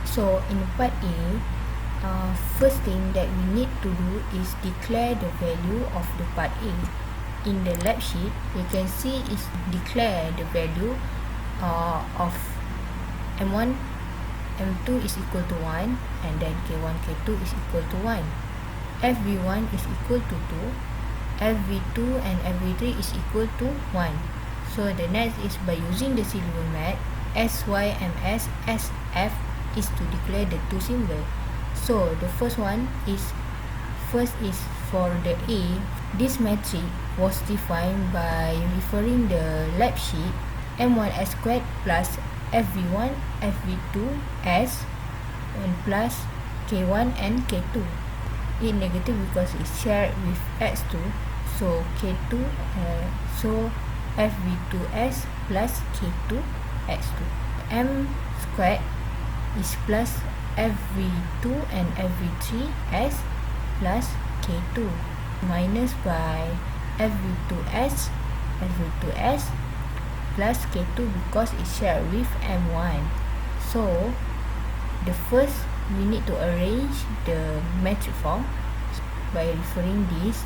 So in part A, first thing that we need to do is declare the value of the part A. In the lab sheet, you can see is declare the value of M1, M2 is equal to 1, and then K1, K2 is equal to 1. FV1 is equal to 2, FV2 and FV3 is equal to 1. So the next is by using the syllable mat, SYMS, SF is to declare the two symbols. So the first is for the A. This matrix was defined by referring the lab sheet M1S squared plus FV1, FV2 S and plus K1 and K2. It negative because it's shared with X2. So K2, so FV2S plus K2 X2. M squared is plus FV2 and FV3S plus K2 minus by FV2S plus K2 because it's shared with M1. So the first we need to arrange the matrix form by referring this.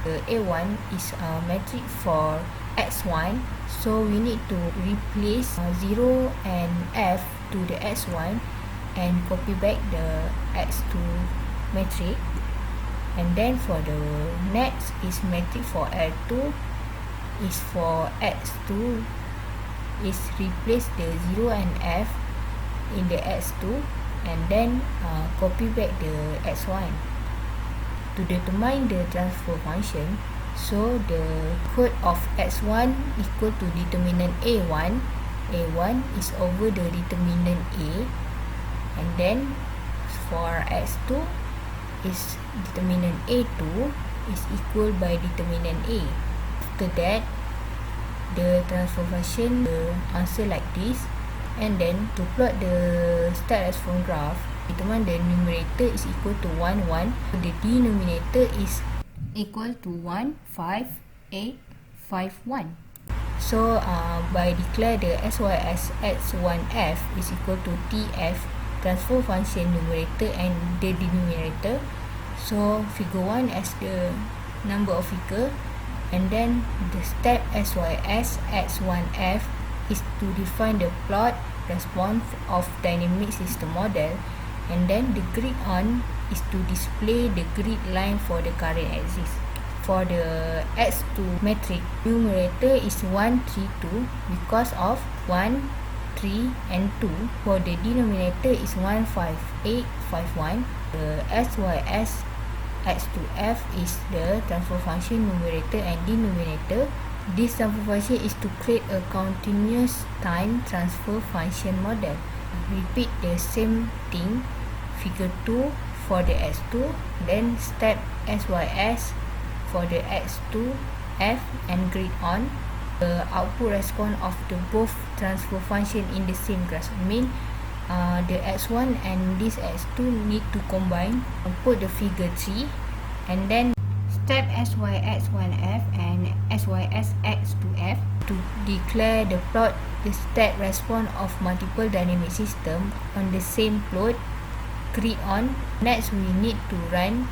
The A1 is a matrix for X1, so we need to replace 0 and F to the X1 and copy back the X2 matrix. And then for the next is matrix for L2 is for X2 is replace the 0 and F in the X2 and then copy back the X1 to determine the transfer function. So the code of X1 equal to determinant A1 is over the determinant A, and then for X2 is determinant A2 is equal by determinant A. After that, the transfer function will answer like this. And then to plot the step response graph, determine the numerator is equal to 1, 1. The denominator is equal to 1, 5, 8, 5, 1. So by declare the SYS X1F is equal to TF, transfer function numerator and the denominator. So figure 1 as the number of figure, and then the step SYS X1F is to define the plot response of dynamic system model, and then the grid on is to display the grid line for the current axis. For the X2 matrix, numerator is 1, 3, 2 because of 1, 3 and 2. For the denominator is 1, 5, 8, 5, 1. The SYS X2F is the transfer function numerator and denominator. This transfer function is to create a continuous time transfer function model. Repeat the same thing, figure 2 for the X2, then step SYS for the X2F and grid on. The output response of the both transfer function in the same graph. The X1 and this X2 need to combine. Put the figure 3 and then step SYX1F and SYSX2F to declare the plot the step response of multiple dynamic system on the same plot grid on. Next we need to run,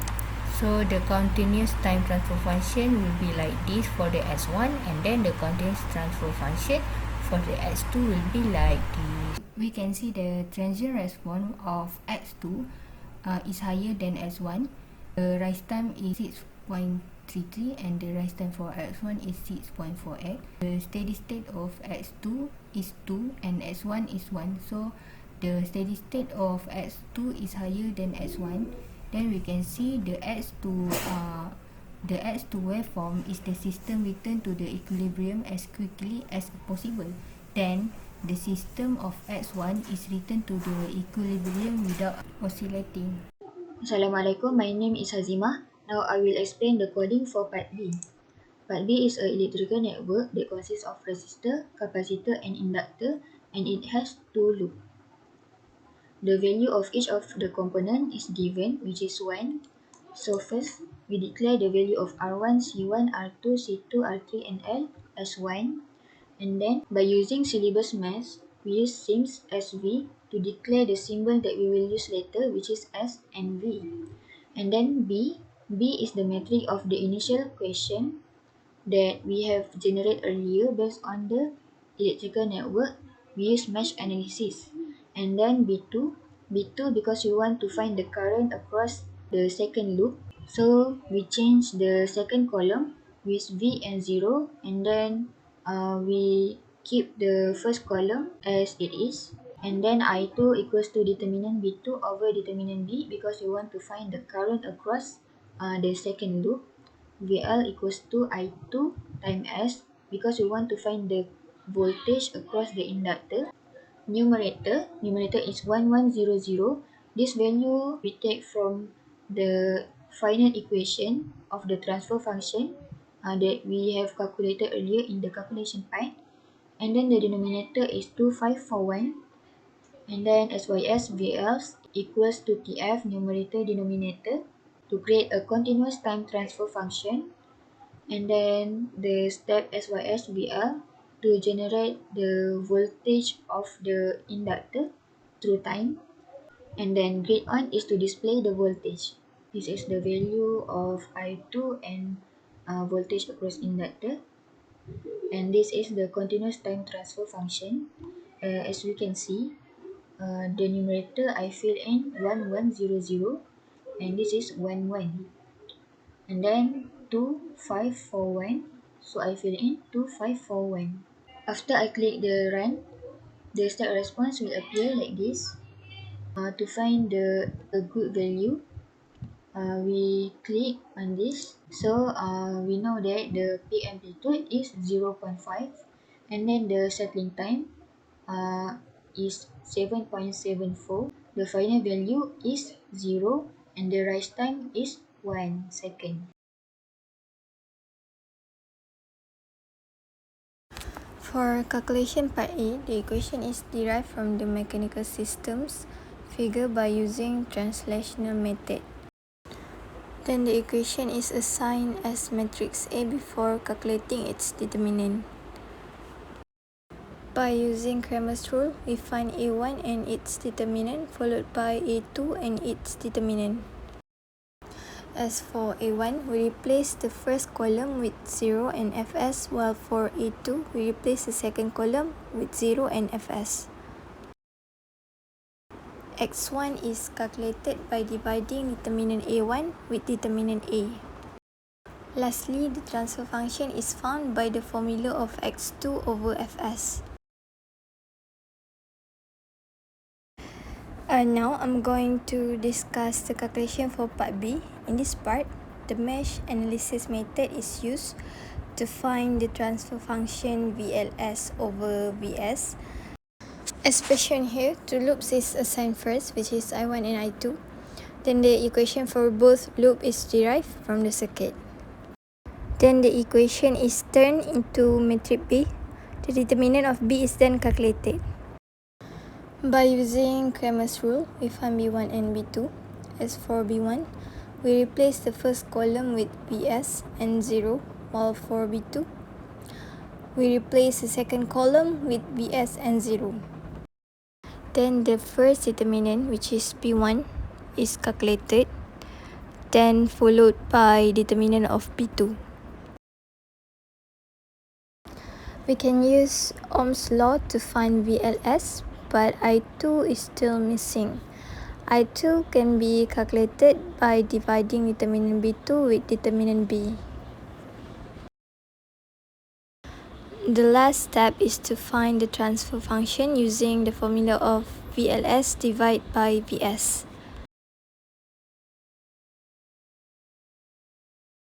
so the continuous time transfer function will be like this for the X1, and then the continuous transfer function for the X2 will be like this. We can see the transient response of X2 is higher than S1. The rise time is 6.33 and the rise time for X1 is 6.48. The steady state of X2 is 2 and X1 is 1. So the steady state of X2 is higher than X1. Then we can see the X2 waveform is the system return to the equilibrium as quickly as possible. Then the system of X1 is returned to the equilibrium without oscillating. Assalamualaikum, my name is Hazimah. Now I will explain the coding for part B. Part B is an electrical network that consists of resistor, capacitor and inductor, and it has two loops. The value of each of the component is given, which is 1. So first, we declare the value of R1, C1, R2, C2, R3 and L as 1. And then by using syllabus math, we use sims SV to declare the symbol that we will use later, which is S and V. And then B is the metric of the initial question that we have generated earlier based on the electrical network. We use mesh analysis. And then B2 because we want to find the current across the second loop. So we change the second column with V and 0, and then we keep the first column as it is. And then I2 equals to determinant B2 over determinant B because we want to find the current across the second loop. VL equals to I2 times S because we want to find the voltage across the inductor. Numerator is 1100. This value we take from the final equation of the transfer function that we have calculated earlier in the calculation part. And then the denominator is 2541. And then SYS VLs equals to TF numerator denominator to create a continuous time transfer function. And then the step SYS VL to generate the voltage of the inductor through time. And then grade on is to display the voltage. This is the value of I2 and voltage across inductor. And this is the continuous time transfer function. As we can see, the numerator I fill in 1100 and this is 11. And then 2541, so I fill in 2541. After I click the run, the step response will appear like this. To find the good value, we click on this. So we know that the peak amplitude is 0.5, and then the settling time is 7.74. The final value is 0, and the rise time is 1 second. For calculation part A, the equation is derived from the mechanical systems figure by using translational method. Then the equation is assigned as matrix A before calculating its determinant. By using Cramer's rule, we find A1 and its determinant followed by A2 and its determinant. As for A1, we replace the first column with 0 and Fs, while for A2, we replace the second column with 0 and Fs. X1 is calculated by dividing determinant A1 with determinant A. Lastly, the transfer function is found by the formula of X2 over Fs. Now I'm going to discuss the calculation for part B. In this part, the mesh analysis method is used to find the transfer function VLS over Vs. As shown here, two loops is assigned first, which is I1 and I2. Then the equation for both loops is derived from the circuit. Then the equation is turned into matrix B. The determinant of B is then calculated. By using Cramer's rule, we find B1 and B2. As for B1, we replace the first column with Vs and 0, while for B2, we replace the second column with Vs and 0. Then the first determinant, which is B1, is calculated, then followed by determinant of B2. We can use Ohm's law to find VLS, but I2 is still missing. I2 can be calculated by dividing determinant B2 with determinant B. The last step is to find the transfer function using the formula of VLS divided by Vs.